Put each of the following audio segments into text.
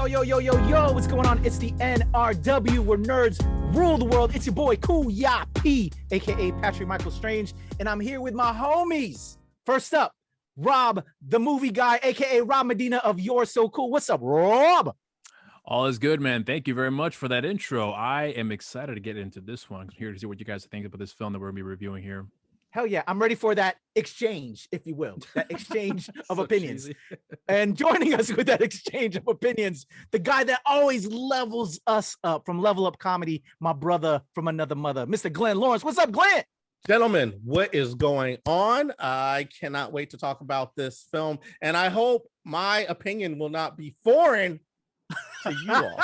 Yo, what's going on? It's the NRW, where nerds rule the world. It's your boy, Cool Ya P, aka Patrick Michael Strange, and I'm here with my homies. First up, Rob, the movie guy, aka Rob Medina of You're So Cool. What's up, Rob? All is good, man. Thank you very much for that intro. I am excited to get into this one. I'm here to see what you guys think about this film that we're going to be reviewing here. Hell yeah, I'm ready for that exchange, if you will, that exchange of opinions. And joining us with that exchange of opinions, the guy that always levels us up from Level Up Comedy, my brother from another mother, Mr. Glenn Lawrence. What's up, Glenn? Gentlemen, what is going on? I cannot wait to talk about this film, and I hope my opinion will not be foreign to you all.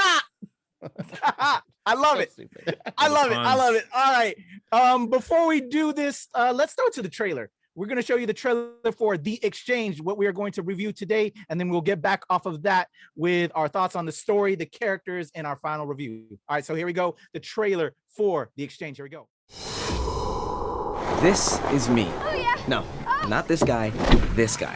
I love it. I love it. All right. Before we do this, let's go to the trailer. We're going to show you the trailer for The Exchange, what we are going to review today, and then we'll get back off of that with our thoughts on the story, the characters, and our final review. All right, so here we go. The trailer for The Exchange. Here we go. This is me. Oh, yeah. No, not this guy, this guy.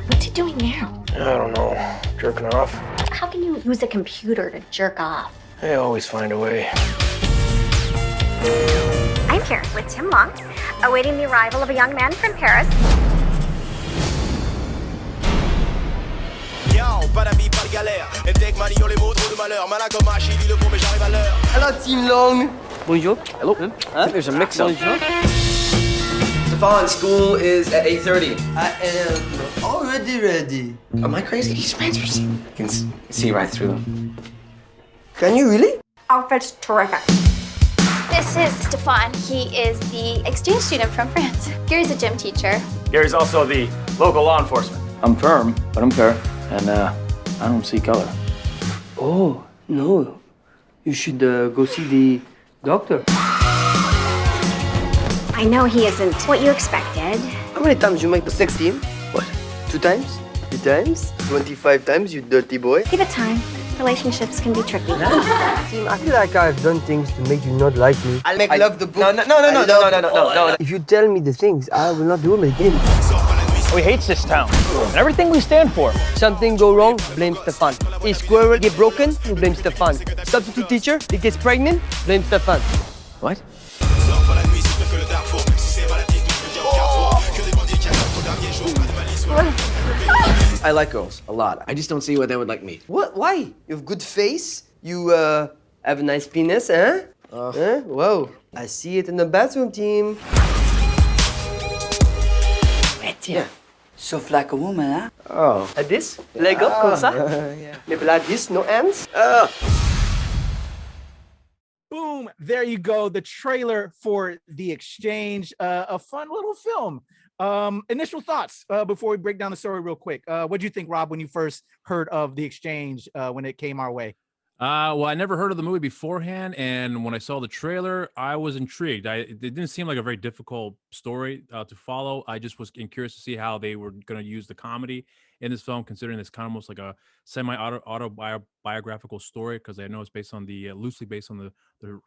What's he doing now? I don't know. Jerking off? How can you use a computer to jerk off? I always find a way. I'm here with Tim Long, awaiting the arrival of a young man from Paris. Hello, Team Long. Bonjour. Hello. I think there's a mix-up. Stefan, school is at 8:30. I am already ready. Am I crazy? These pants are you can see right through them. Can you really? Outfit's terrific. This is Stefan. He is the exchange student from France. Gary's a gym teacher. Gary's also the local law enforcement. I'm firm, but I'm fair, and I don't see color. Oh, no. You should go see the doctor. I know he isn't what you expected. How many times you make the sex team? What? 2 times? 3 times? 25 times, you dirty boy? Give it time. Relationships can be tricky. Team, I feel like I've done things to make you not like me. I'll make love the book. No. If you tell me the things, I will not do them again. We hate this town and everything we stand for. Something go wrong, blame Stefan. A squirrel get broken, you blame Stefan. Substitute teacher, he gets pregnant, blame Stefan. What? I like girls a lot. I just don't see why they would like me. What? Why? You have good face. You have a nice penis, huh? Huh? Whoa. I see it in the bathroom, team. Yeah. Soft like a woman, huh? Oh. Like this? Leg up, comme ça? Yeah. Maybe like this, no hands? Boom, there you go. The trailer for The Exchange, a fun little film. Initial thoughts before we break down the story real quick. What did you think, Rob, when you first heard of The Exchange when it came our way? Well, I never heard of the movie beforehand, and when I saw the trailer, I was intrigued. It didn't seem like a very difficult story to follow. I just was curious to see how they were going to use the comedy in this film, considering it's kind of almost like a semi-autobiographical story, because I know it's based on loosely based on the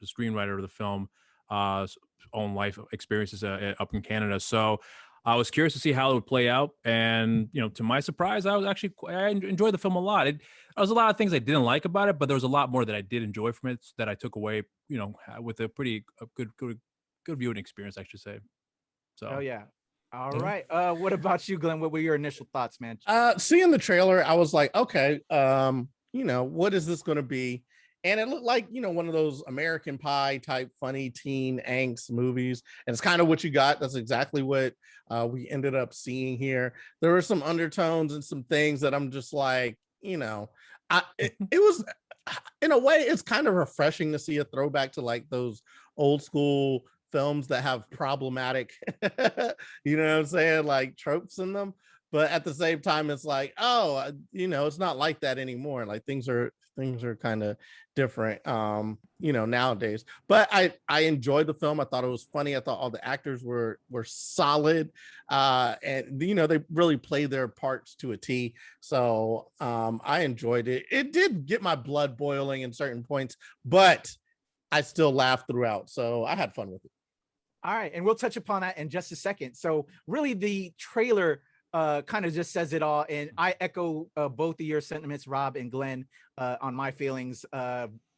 screenwriter of the film own life experiences up in Canada. So I was curious to see how it would play out, and to my surprise, I enjoyed the film a lot. There was a lot of things I didn't like about it, but there was a lot more that I did enjoy from it that I took away, with a pretty good viewing experience, I should say. So, oh yeah. All right. What about you, Glenn? What were your initial thoughts, man? Seeing the trailer, I was like, okay, what is this going to be? And it looked like, one of those American Pie type funny teen angst movies. And it's kind of what you got. That's exactly what we ended up seeing here. There were some undertones and some things that I'm just like, it was, in a way, it's kind of refreshing to see a throwback to like those old school films that have problematic, like tropes in them. But at the same time, it's like, it's not like that anymore. Like things are kind of different, nowadays. But I enjoyed the film. I thought it was funny. I thought all the actors were solid, and they really played their parts to a T. So I enjoyed it. It did get my blood boiling in certain points, but I still laughed throughout. So I had fun with it. All right, and we'll touch upon that in just a second. So really, the trailer kind of just says it all. And I echo both of your sentiments, Rob and Glenn, on my feelings.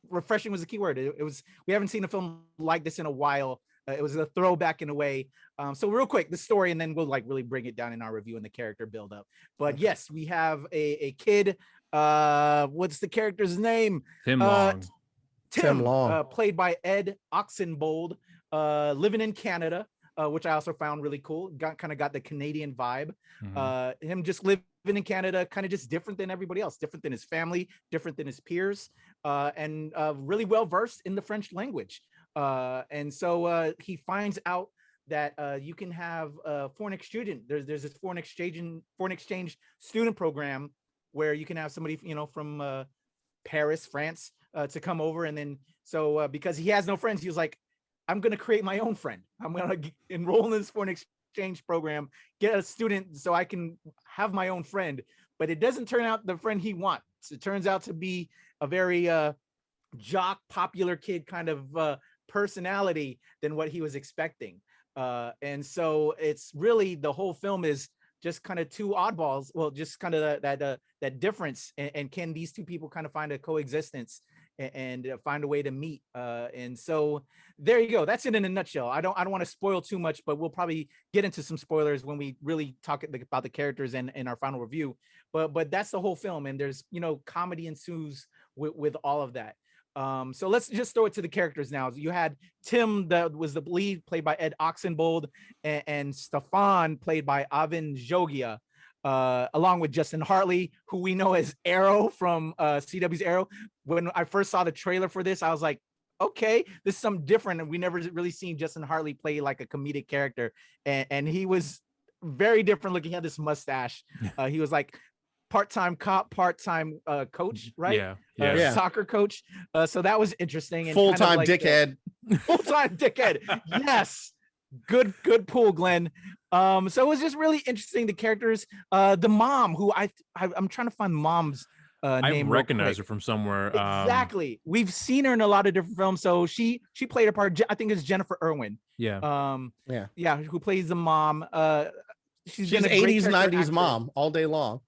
Refreshing was the key word. It was, we haven't seen a film like this in a while. It was a throwback in a way. So real quick, the story, and then we'll like really bring it down in our review and the character build up. But yes, we have a kid. What's the character's name? Tim Long. Tim Long. Played by Ed Oxenbould, living in Canada, which I also found really cool. Kind of got the Canadian vibe. Him just living in Canada, kind of just different than everybody else, different than his family, different than his peers, and really well versed in the French language. And so he finds out that you can have a foreign exchange student. There's this foreign exchange student program where you can have somebody, you know, from Paris, France, to come over. And then so because he has no friends, he was like, I'm going to create my own friend. I'm going to enroll in this foreign exchange program, get a student so I can have my own friend. But it doesn't turn out the friend he wants. It turns out to be a very jock, popular kid kind of personality than what he was expecting. And so it's really, the whole film is just kind of two oddballs. Well, just kind of that difference. And can these two people kind of find a coexistence and find a way to meet? And so there you go. That's it in a nutshell. I don't want to spoil too much, but we'll probably get into some spoilers when we really talk about the characters and our final review. But that's the whole film. And there's, you know, comedy ensues with all of that. So let's just throw it to the characters now. You had Tim, that was the lead, played by Ed Oxenbould, and Stefan, played by Avin Jogia, along with Justin Hartley, who we know as Arrow from CW's Arrow. When I first saw the trailer for this, I was like, okay, this is something different. And we never really seen Justin Hartley play like a comedic character. And he was very different looking. He had this mustache. He was like part-time cop, part-time coach, right? Yeah. Soccer coach. So that was interesting. And Full-time kind of like dickhead. Full-time dickhead. Yes. Good pull, Glenn. So it was just really interesting. The characters, the mom, who I'm trying to find mom's name. I recognize her from somewhere. Exactly. We've seen her in a lot of different films. So she played a part. I think it's Jennifer Irwin. Yeah. Who plays the mom. She's been a 80s, 90s actor. mom all day long.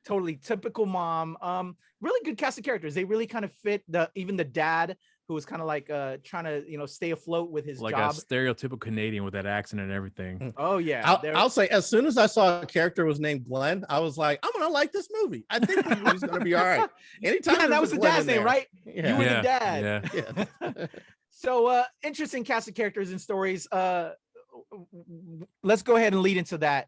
Totally typical mom. Really good cast of characters. They really kind of fit even the dad, who was kind of like trying to, you know, stay afloat with his like job. A stereotypical Canadian with that accent and everything. Oh yeah. I'll say, as soon as I saw a character was named Glenn, I was like, I'm gonna like this movie. I think the movie's gonna be all right. Anytime that was the dad's name, right? Yeah. You were the dad. Yeah. So interesting cast of characters and stories. Let's go ahead and lead into that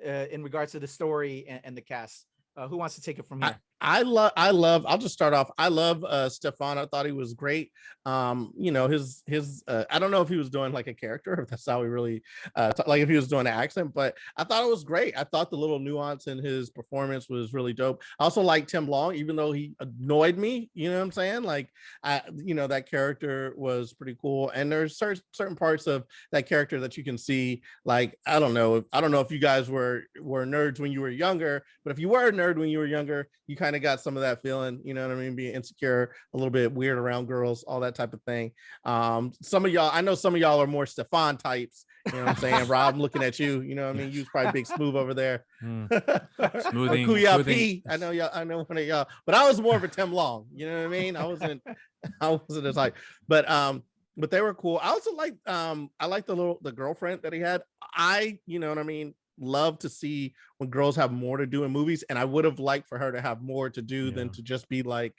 in regards to the story and the cast. Who wants to take it from here? I'll just start off. I love Stefan. I thought he was great. You know, his I don't know if he was doing like a character, if that's how he really like if he was doing an accent, but I thought it was great. I thought the little nuance in his performance was really dope. I also like Tim Long, even though he annoyed me, you know what I'm saying? Like you know, that character was pretty cool. And there's certain parts of that character that you can see, like, I don't know if you guys were nerds when you were younger, but if you were a nerd when you were younger, you kind of got some of that feeling, you know what I mean, being insecure, a little bit weird around girls, all that type of thing. Some of y'all, I know some of y'all are more Stefan types, you know what I'm saying? Rob, I'm looking at you, you know what I mean? You was probably big smooth over there. Smoothing. I know one of y'all, but I was more of a Tim Long, you know what I mean? I wasn't as like, but they were cool. I also like I like the girlfriend that he had. You know what I mean, love to see when girls have more to do in movies, and I would have liked for her to have more to do than to just be like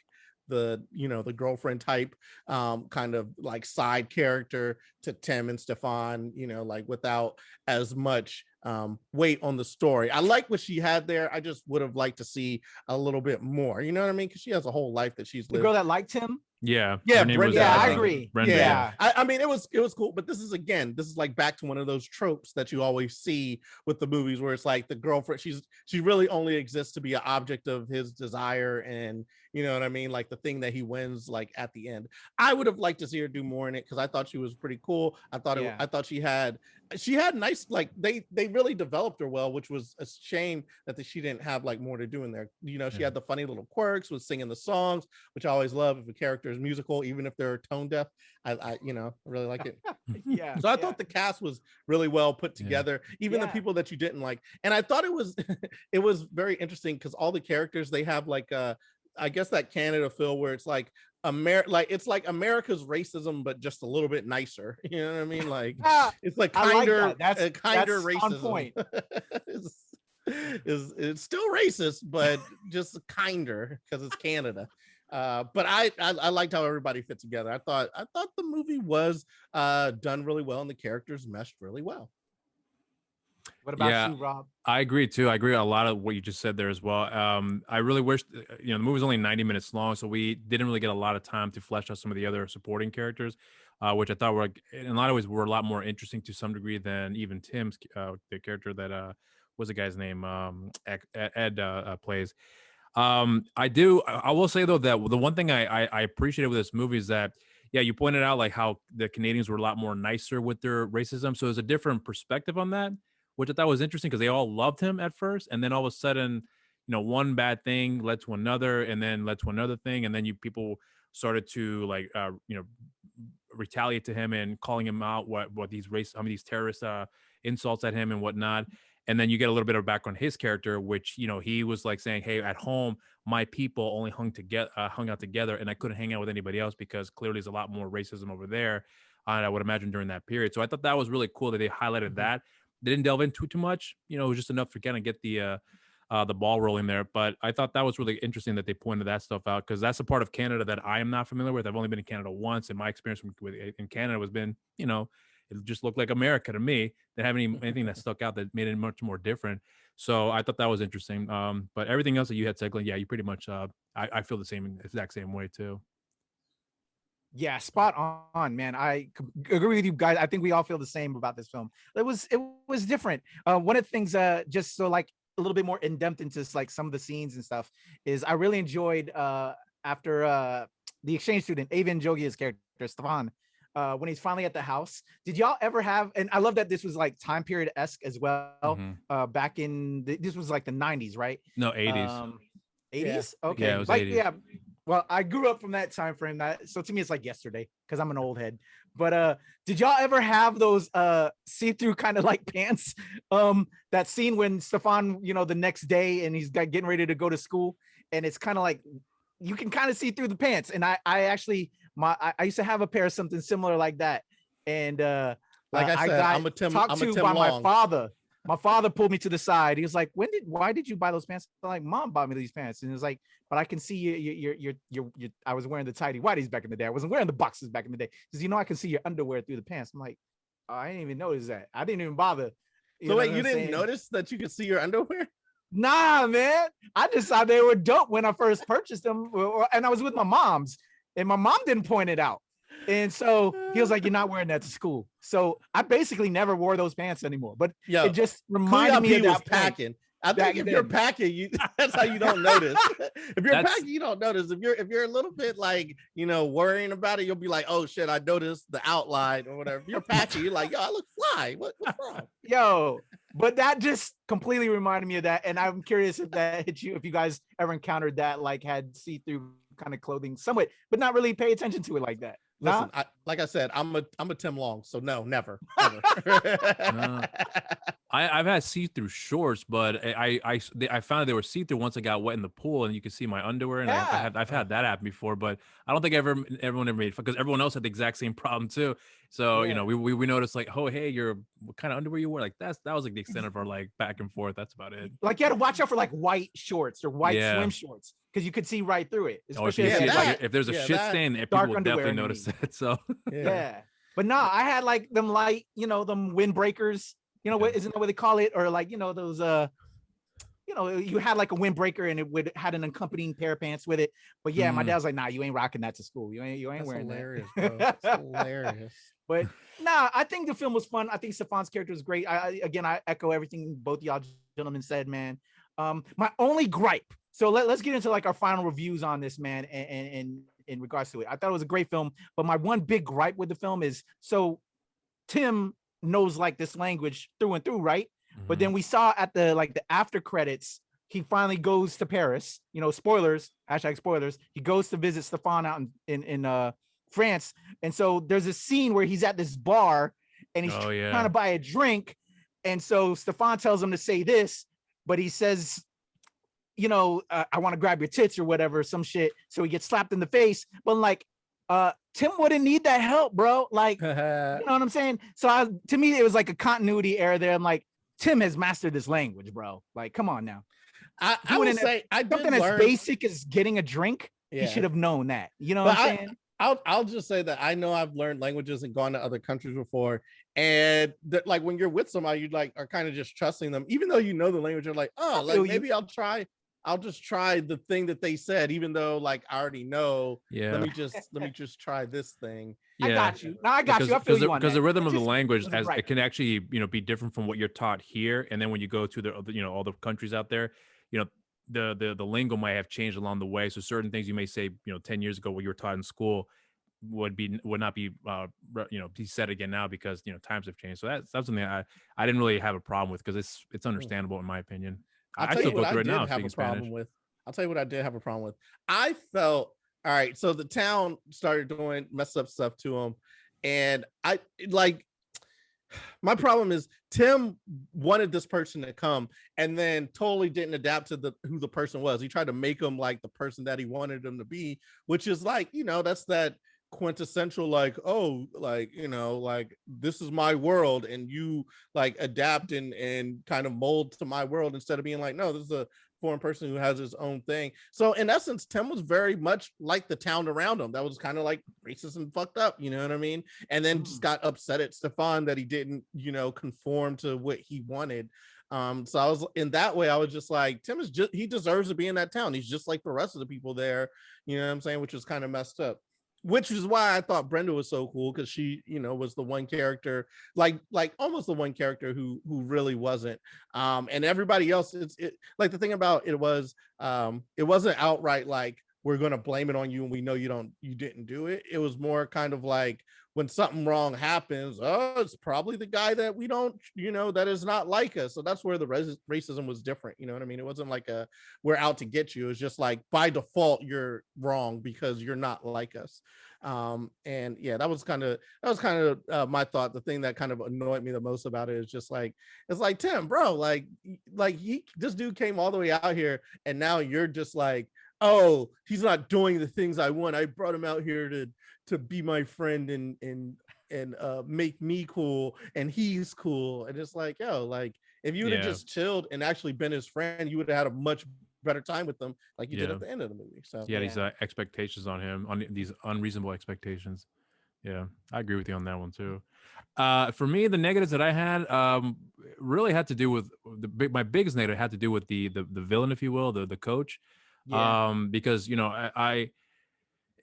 the, you know, the girlfriend type kind of like side character to Tim and Stefan, you know, like without as much weight on the story. I like what she had there. I just would have liked to see a little bit more, you know what I mean, because she has a whole life that she's lived. The girl that liked him. Yeah, Brenda, I agree. Brenda. Yeah, I mean, it was cool, but this is like back to one of those tropes that you always see with the movies, where it's like the girlfriend, she really only exists to be an object of his desire, and you know what I mean, like the thing that he wins like at the end. I would have liked to see her do more in it, because I thought she was pretty cool. I thought she had nice, like they really developed her well, which was a shame that she didn't have like more to do in there. You know, she had the funny little quirks with singing the songs, which I always love if a character character is musical, even if they're tone deaf. I really like it. Yeah. So I thought the cast was really well put together, even the people that you didn't like. And I thought it was it was very interesting because all the characters, they have like I guess that Canada feel where it's like it's like America's racism, but just a little bit nicer. You know what I mean? Like it's like kinder, like that. That's racism. on point. It's still racist, but just kinder because it's Canada. But I liked how everybody fit together. I thought the movie was done really well and the characters meshed really well. What about you, Rob? I agree too. I agree a lot of what you just said there as well. I really wish, the movie was only 90 minutes long, so we didn't really get a lot of time to flesh out some of the other supporting characters, which I thought were, in a lot of ways, were a lot more interesting to some degree than even Tim's the character that was the guy's name Ed plays. I will say though that the one thing I appreciated with this movie is that, yeah, you pointed out like how the Canadians were a lot more nicer with their racism, so there's a different perspective on that, which I thought was interesting because they all loved him at first, and then all of a sudden, one bad thing led to another, and then led to another thing, and then people started to like retaliate to him and calling him out what these terrorist insults at him and whatnot. And then you get a little bit of background on his character, which he was like saying, "Hey, at home, my people only hung out together, and I couldn't hang out with anybody else because clearly there's a lot more racism over there." I would imagine during that period. So I thought that was really cool that they highlighted that. They didn't delve into too much, it was just enough to kind of get the ball rolling there. But I thought that was really interesting that they pointed that stuff out because that's a part of Canada that I am not familiar with. I've only been in Canada once, and my experience in Canada has been, it just looked like America to me. They didn't have anything that stuck out that made it much more different. So I thought that was interesting. But everything else that you had said, Glenn, yeah, you pretty much, I feel the exact same way too. Yeah, spot on, man. I agree with you guys. I think we all feel the same about this film. It was different. One of the things, just so like a little bit more in depth into like some of the scenes and stuff, is I really enjoyed after the exchange student Ava Njogia's character Stefan, when he's finally at the house. Did y'all ever have? And I love that this was like time period esque as well. Back in this was like the 90s, right? No, 80s. 80s. Yeah. Okay, Yeah, it was like 80s. yeah. Well, I grew up from that time frame. So to me, it's like yesterday because I'm an old head. But did y'all ever have those see-through kind of like pants? That scene when Stefan, the next day, and he's getting ready to go to school, and it's kind of like you can kind of see through the pants. And I actually I used to have a pair of something similar like that. And like I said, I'm a Tim by Long. my father. My father pulled me to the side. He was like, why did you buy those pants? I'm like, Mom bought me these pants. And he was like, but I can see you I was wearing the tidy whities back in the day. I wasn't wearing the boxes back in the day. Because I can see your underwear through the pants. I'm like, oh, I didn't even notice that. I didn't even bother. So wait, you didn't notice that you could see your underwear? Nah, man. I just thought they were dope when I first purchased them. And I was with my mom's. And my mom didn't point it out. And so he was like, "You're not wearing that to school." So I basically never wore those pants anymore. But it just reminded me of that packing. I think if you're packing, that's how you don't notice. If you're packing, you don't notice. If you're a little bit like, worrying about it, you'll be like, "Oh shit, I noticed the outline or whatever." If you're packing, you're like, "Yo, I look fly. What's wrong?" Yo, but that just completely reminded me of that. And I'm curious if that hit you, if you guys ever encountered that, like had see-through kind of clothing somewhat, but not really pay attention to it like that. Listen, like I said, I'm a Tim Long, so no, never. No. I've had see-through shorts, but I found they were see-through once I got wet in the pool, and you could see my underwear. And I've had that happen before, but I don't think everyone ever made fun because everyone else had the exact same problem too. So we noticed like, oh hey, what kind of underwear you wear? Like that was like the extent of our like back and forth. That's about it. Like you had to watch out for like white shorts or white swim shorts because you could see right through it. Especially if there's a shit stain, people will definitely notice it. So but no, I had like them light, them windbreakers. What isn't that what they call it? Or like, those you had like a windbreaker and it had an accompanying pair of pants with it. But yeah, my dad was like, "Nah, you ain't rocking that to school. You ain't That's wearing hilarious, that." bro. That's hilarious. But nah, I think the film was fun. I think Stefan's character was great. I echo everything both y'all gentlemen said, man. My only gripe. So let's get into like our final reviews on this, man, and in regards to it. I thought it was a great film, but my one big gripe with the film is so Tim knows like this language through and through, right? But then we saw at the after credits, he finally goes to Paris. Spoilers, hashtag spoilers. He goes to visit Stefan out in France. And so there's a scene where he's at this bar and he's trying to buy a drink. And so Stefan tells him to say this, but he says, I want to grab your tits or whatever, some shit. So he gets slapped in the face. But like, Tim wouldn't need that help, bro. Like, you know what I'm saying? So to me, it was like a continuity error there. I'm like, Tim has mastered this language, bro. Like, come on now. I would say I did something as basic as getting a drink. He should have known that. You know what I'm saying? I'll just say that I know I've learned languages and gone to other countries before, and that like when you're with somebody, you like are kind of just trusting them, even though you know the language. You're like, oh, like maybe I'll just try the thing that they said, even though like I already know. Yeah. Let me just try this thing. Yeah. I got you. No, I got you. I feel you on that. Because the rhythm of the language, it can actually be different from what you're taught here, and then when you go to the all the countries out there, the lingo might have changed along the way. So certain things you may say 10 years ago what you were taught in school would not be be said again now because times have changed. So that's something I didn't really have a problem with because it's understandable in my opinion. I still go through it now speaking Spanish. I'll tell you what I did have a problem with. I felt all right. So the town started doing messed up stuff to him, and my problem is Tim wanted this person to come and then totally didn't adapt to who the person was. He tried to make him like the person that he wanted him to be, which is like, that's that quintessential, like, oh, like, like this is my world and you like adapt and kind of mold to my world instead of being like, no, this is a foreign person who has his own thing. So in essence, Tim was very much like the town around him that was kind of like racist and fucked up, you know what I mean? And then just got upset at Stefan that he didn't, conform to what he wanted. So I was in that way, I was just like, Tim he deserves to be in that town. He's just like the rest of the people there, you know what I'm saying? Which was kind of messed up. Which is why I thought Brenda was so cool, because she, was the one character, like almost the one character who really wasn't. And everybody else, like the thing about it was, it wasn't outright like we're gonna blame it on you and we know you didn't do it. It was more kind of like when something wrong happens, oh, it's probably the guy that we don't, that is not like us. So that's where the racism was different. You know what I mean? It wasn't like we're out to get you. It's just like by default, you're wrong because you're not like us. And yeah, that was kind of my thought. The thing that kind of annoyed me the most about it is just like, it's like, Tim, bro, like this dude came all the way out here and now you're just like, oh, he's not doing the things I want. I brought him out here to be my friend and make me cool and he's cool. And it's like, yo, like if you would have just chilled and actually been his friend, you would have had a much better time with them like you did at the end of the movie. So these expectations on him, on these unreasonable expectations. Yeah, I agree with you on that one too. For me, the negatives that I had really had to do with my biggest negative had to do with the villain, if you will, the coach. Because I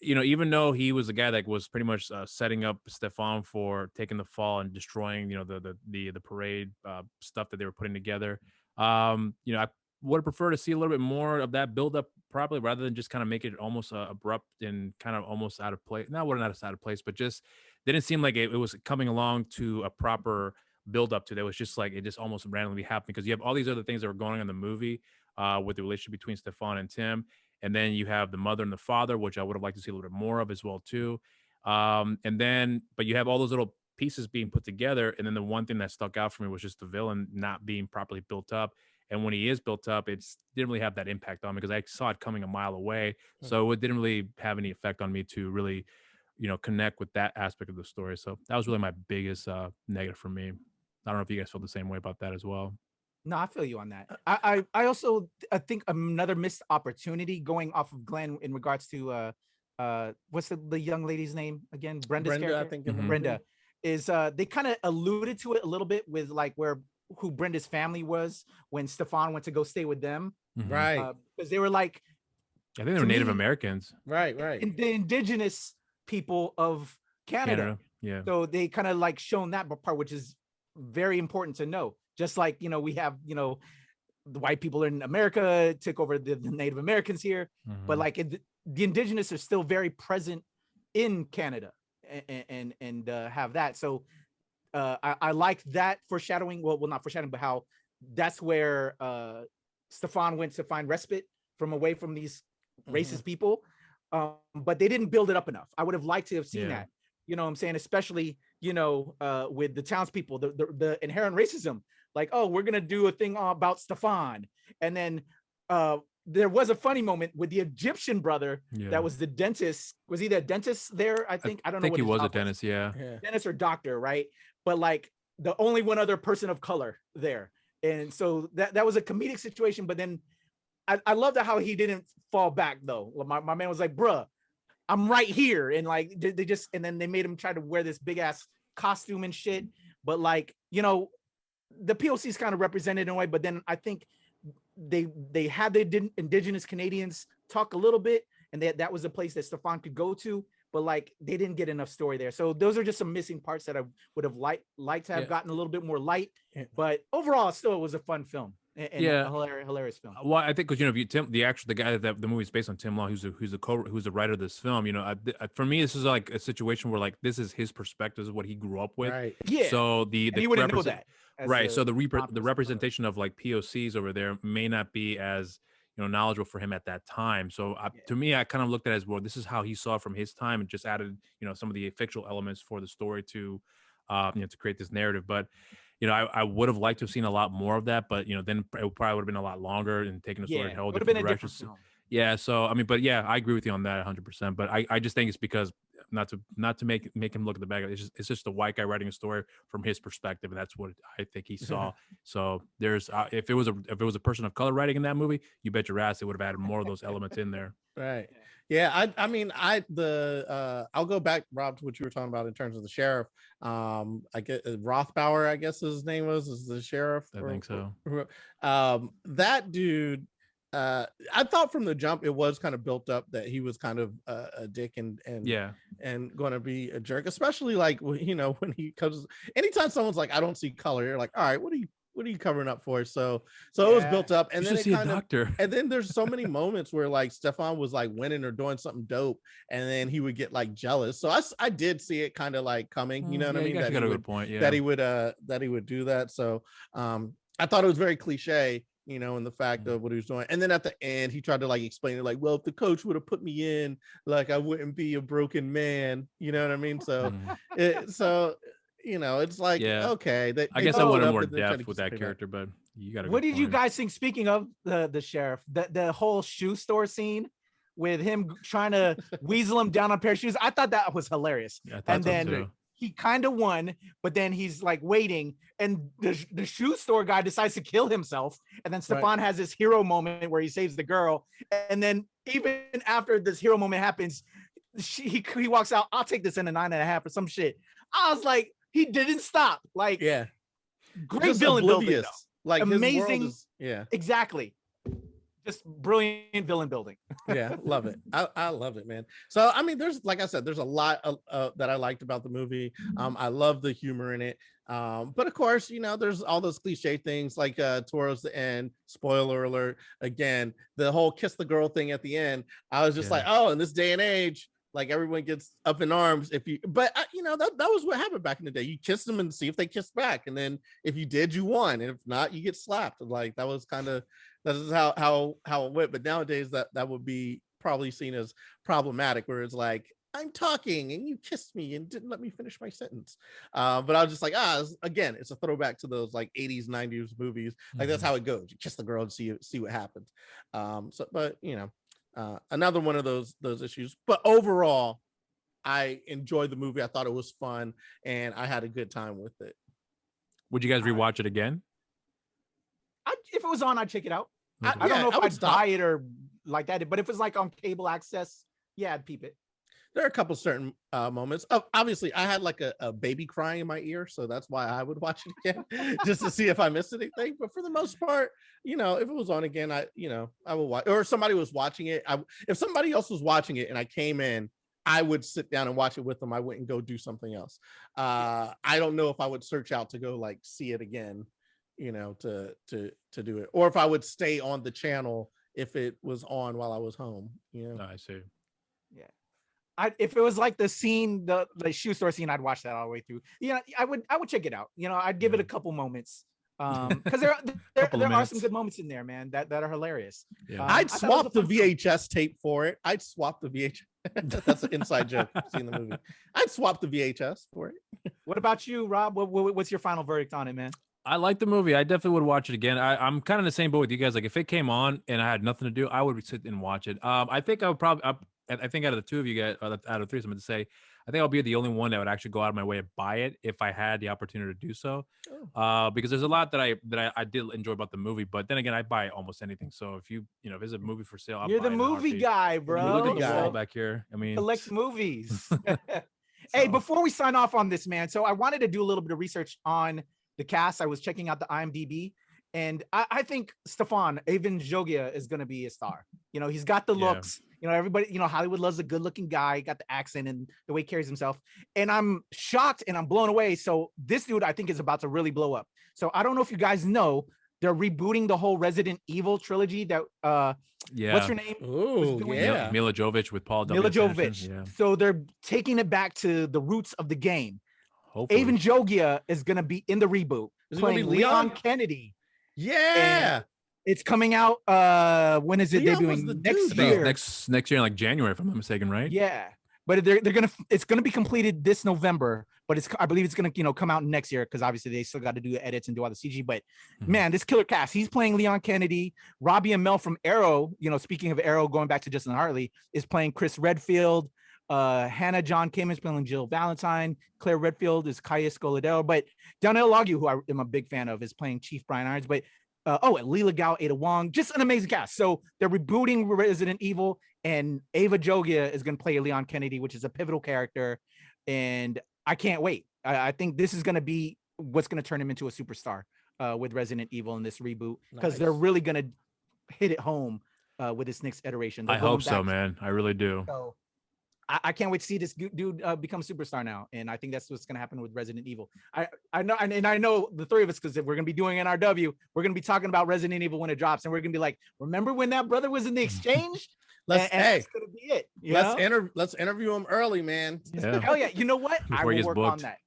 even though he was the guy that was pretty much setting up Stefan for taking the fall and destroying the parade stuff that they were putting together, I would prefer to see a little bit more of that build up properly rather than just kind of make it almost abrupt and kind of almost out of place. Not out of place, but just didn't seem like it was coming along to a proper build up to that. It was just like it just almost randomly happened because you have all these other things that were going on in the movie with the relationship between Stefan and Tim. And then you have the mother and the father, which I would have liked to see a little bit more of as well, too. But you have all those little pieces being put together. And then the one thing that stuck out for me was just the villain not being properly built up. And when he is built up, it didn't really have that impact on me because I saw it coming a mile away. So it didn't really have any effect on me to really, connect with that aspect of the story. So that was really my biggest negative for me. I don't know if you guys feel the same way about that as well. No, I feel you on that. I also think another missed opportunity going off of Glenn in regards to what's the young lady's name again? Brenda's character. I think Brenda is they kind of alluded to it a little bit with like who Brenda's family was when Stefan went to go stay with them, right? Because they were like, I think they were Native Americans, right? The indigenous people of Canada. Yeah. So they kind of like shown that part, which is very important to know. Just like, we have, the white people in America took over the Native Americans here, but like the indigenous are still very present in Canada and have that. So I like that foreshadowing. Well, not foreshadowing, but how that's where Stefan went to find respite from away from these racist Mhm. people. But they didn't build it up enough. I would have liked to have seen Yeah. that. You know what I'm saying? Especially, with the townspeople, the inherent racism. Like, oh, we're gonna do a thing about Stefan. And then there was a funny moment with the Egyptian brother Yeah. that was the dentist. Was he the dentist there? I think. I don't know think what he his was a job dentist. Yeah. Yeah. dentist or doctor, right? But like the only one other person of color there. And so that was a comedic situation. But then I love that how he didn't fall back though. My man was like, bruh, I'm right here. And like they just, and then they made him try to wear this big ass costume and shit. But like, the POC is kind of represented in a way, but then I think they had the indigenous Canadians talk a little bit, and that was a place that Stefan could go to, but like they didn't get enough story there. So those are just some missing parts that I would have liked to have gotten a little bit more light. But overall, still it was a fun film and a hilarious film. Well, I think because if you the guy that the movie is based on, Tim Law, who's the writer of this film. For me, this is like a situation where like this is his perspective, is what he grew up with. Right. Yeah. So And you wouldn't know that. Right. So the representation of like POCs over there may not be as knowledgeable for him at that time. So to me, I kind of looked at it as, well, this is how he saw it from his time, and just added some of the fictional elements for the story to to create this narrative. But I would have liked to have seen a lot more of that, but then it probably would have been a lot longer and taken the story in a whole different direction. Yeah. So I mean, but yeah, I agree with you on that 100%. But I just think it's because not to make him look at the back. It's just a white guy writing a story from his perspective, and that's what I think he saw. So there's if it was a person of color writing in that movie, you bet your ass they would have added more of those elements in there. Right. Yeah. I'll go back, Rob, to what you were talking about in terms of the sheriff. I get Rothbauer, I guess his name is the sheriff. I think so. That dude. I thought from the jump it was kind of built up that he was kind of a dick and going to be a jerk, especially like when he comes. Anytime someone's like, I don't see color, you're like, all right, what are you covering up for? So it was built up, and then it kind of, and then there's so many moments where like Stefan was like winning or doing something dope, and then he would get like jealous. So I did see it kind of like coming, you know what I mean? That got a good point. Yeah. That he would do that. So I thought it was very cliche, in the fact of what he was doing. And then at the end, he tried to like explain it like, well, if the coach would have put me in, like I wouldn't be a broken man. You know what I mean? So, it's like, okay. I guess I wanted more depth with that character, but you got to. What did you guys think? Speaking of the sheriff, the whole shoe store scene with him trying to weasel him down on a pair of shoes, I thought that was hilarious. Yeah, and then he kind of won, but then he's like waiting, and the shoe store guy decides to kill himself, and then Stefan has this hero moment where he saves the girl, and then even after this hero moment happens, he walks out. I'll take this in a 9.5 or some shit. I was like, he didn't stop. Like, great just villain building, like amazing. Yeah, exactly. Just brilliant villain building. Yeah, love it. I love it, man. So I mean, there's, like I said, there's a lot that I liked about the movie. I love the humor in it. But of course, there's all those cliche things like towards the end, spoiler alert, again, the whole kiss the girl thing at the end. I was just like, oh, in this day and age, like everyone gets up in arms that was what happened back in the day. You kiss them and see if they kiss back, and then if you did, you won, and if not, you get slapped. Like that was kind of, that is how it went. But nowadays that would be probably seen as problematic, where it's like, I'm talking and you kissed me and didn't let me finish my sentence. But I was just like, again, it's a throwback to those like 80s, 90s movies. Like that's how it goes. You kiss the girl and see what happens. Another one of those issues. But overall, I enjoyed the movie. I thought it was fun, and I had a good time with it. Would you guys rewatch it again? If it was on, I'd check it out. Okay. I don't know if I'd buy it or like that, but if it's like on cable access, I'd peep it. There are a couple certain moments. Obviously, I had like a baby crying in my ear, so that's why I would watch it again, just to see if I missed anything. But for the most part, if it was on again, I would watch. Or if somebody was watching it, if somebody else was watching it and I came in, I would sit down and watch it with them. I wouldn't go do something else. I don't know if I would search out to go like see it again, to do it, or if I would stay on the channel if it was on while I was home. I see. Yeah. If it was like the scene, the shoe store scene, I'd watch that all the way through. I would check it out. I'd give it a couple moments. Because there are some good moments in there, man, that are hilarious. Yeah. I'd swap the VHS tape for it. I'd swap the VHS. That's an inside joke. I've seen the movie. I'd swap the VHS for it. What about you, Rob? What's your final verdict on it, man? I like the movie. I definitely would watch it again. I'm kind of in the same boat with you guys. Like if it came on and I had nothing to do, I would sit and watch it. I think I would probably. I think out of the two of you guys, out of three, I'm going to say, I think I'll be the only one that would actually go out of my way to buy it if I had the opportunity to do so. Because there's a lot that I did enjoy about the movie, but then again, I buy almost anything. So if if there's a movie for sale, You're the movie guy, bro. Look at the wall back here. I mean, collect movies. Hey, before we sign off on this, man, so I wanted to do a little bit of research on the cast. I was checking out the IMDb, and I think Stefan Jogia is going to be a star. He's got the looks. Everybody, Hollywood loves a good-looking guy. He got the accent and the way he carries himself. And I'm shocked and I'm blown away. So this dude, I think, is about to really blow up. So I don't know if you guys know, they're rebooting the whole Resident Evil trilogy. That what's her name? Oh, yeah, Mila Jovovich with Paul W. Mila Jovovich. Yeah. So they're taking it back to the roots of the game. Hopefully. Avon Jogia is going to be in the reboot, playing Leon Kennedy. Yeah. And it's coming out. When is it debuting? Next year. Next year, like January, if I'm not mistaken, right? Yeah, but it's gonna be completed this November. But I believe it's gonna come out next year because obviously they still got to do the edits and do all the CG. But man, this killer cast. He's playing Leon Kennedy. Robbie Amell from Arrow. Speaking of Arrow, going back to Justin Hartley, is playing Chris Redfield. Hannah John Kim is playing Jill Valentine. Claire Redfield is Kaya Scoladero. But Daniel Loggu, who I am a big fan of, is playing Chief Brian Irons. But Leela Gao, Ada Wong, just an amazing cast. So they're rebooting Resident Evil, and Ava Jogia is going to play Leon Kennedy, which is a pivotal character. And I can't wait. I think this is going to be what's going to turn him into a superstar with Resident Evil in this reboot, because they're really going to hit it home with this next iteration. I hope so, man. I really do. So I can't wait to see this dude become a superstar now, and I think that's what's going to happen with Resident Evil. I know, and I know the three of us, because if we're going to be doing NRW, we're going to be talking about Resident Evil when it drops, and we're going to be like, remember when that brother was in the exchange? That's going to be it. Let's interview him early, man. Yeah. Hell yeah! You know what? I will work on that.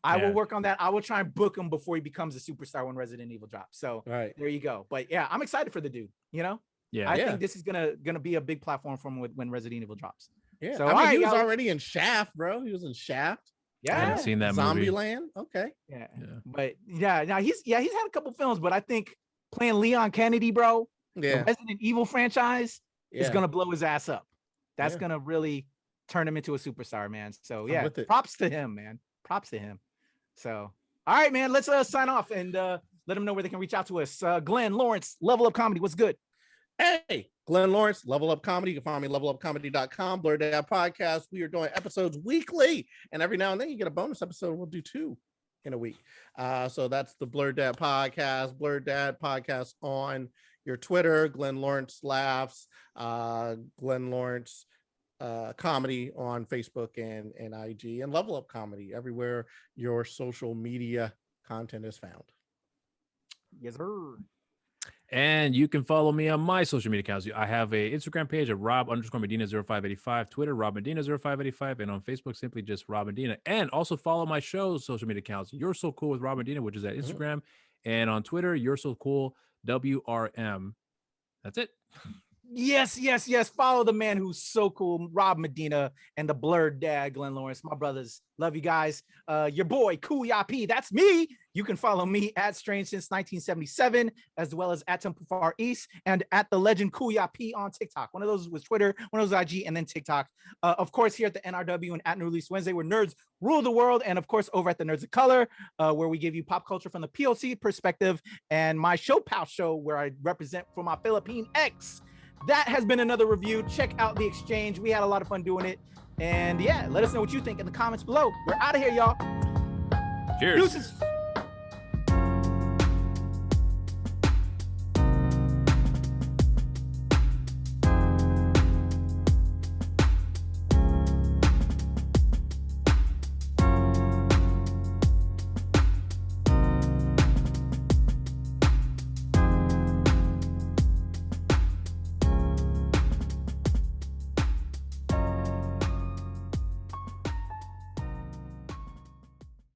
I will work on that. I will try and book him before he becomes a superstar when Resident Evil drops. So there you go. But yeah, I'm excited for the dude. I think this is gonna be a big platform for him when Resident Evil drops. Yeah, so he was already in Shaft, bro. He was in Shaft. Yeah, I haven't seen that movie. Zombieland. Okay. Yeah. But now he's had a couple films, but I think playing Leon Kennedy, bro, the Resident Evil franchise is gonna blow his ass up. That's gonna really turn him into a superstar, man. So props to him, man. Props to him. So all right, man. Let's sign off and let them know where they can reach out to us. Glenn Lawrence, Level Up Comedy. What's good? Hey, Glenn Lawrence, Level Up Comedy. You can find me levelupcomedy.com, Blur Dad Podcast. We are doing episodes weekly, and every now and then you get a bonus episode. We'll do 2 in a week. So that's the Blur Dad Podcast. Blur Dad Podcast on your Twitter. Glenn Lawrence Laughs. Glenn Lawrence Comedy on Facebook and IG, and Level Up Comedy everywhere your social media content is found. Yes, sir. And you can follow me on my social media accounts. I have a Instagram page at Rob_Medina0585, Twitter, Rob Medina0585, and on Facebook, simply just Rob Medina. And also follow my show's social media accounts. You're So Cool with Rob Medina, which is at Instagram, and on Twitter, You're So Cool WRM. That's it. Yes. Follow the man who's so cool, Rob Medina, and the Blurred Dad, Glenn Lawrence. My brothers, love you guys. Your boy, Kuya P, that's me. You can follow me at Strange Since 1977, as well as at Temple Far East, and at the legend Kuya P on TikTok. One of those was Twitter, one of those IG, and then TikTok. Of course, here at the NRW and at New Release Wednesday, where nerds rule the world. And of course, over at the Nerds of Color, where we give you pop culture from the POC perspective, and my Show Pal show, where I represent for my Philippine ex. That has been another review. Check out The Exchange. We had a lot of fun doing it. And yeah, let us know what you think in the comments below. We're out of here, y'all. Cheers. Deuces.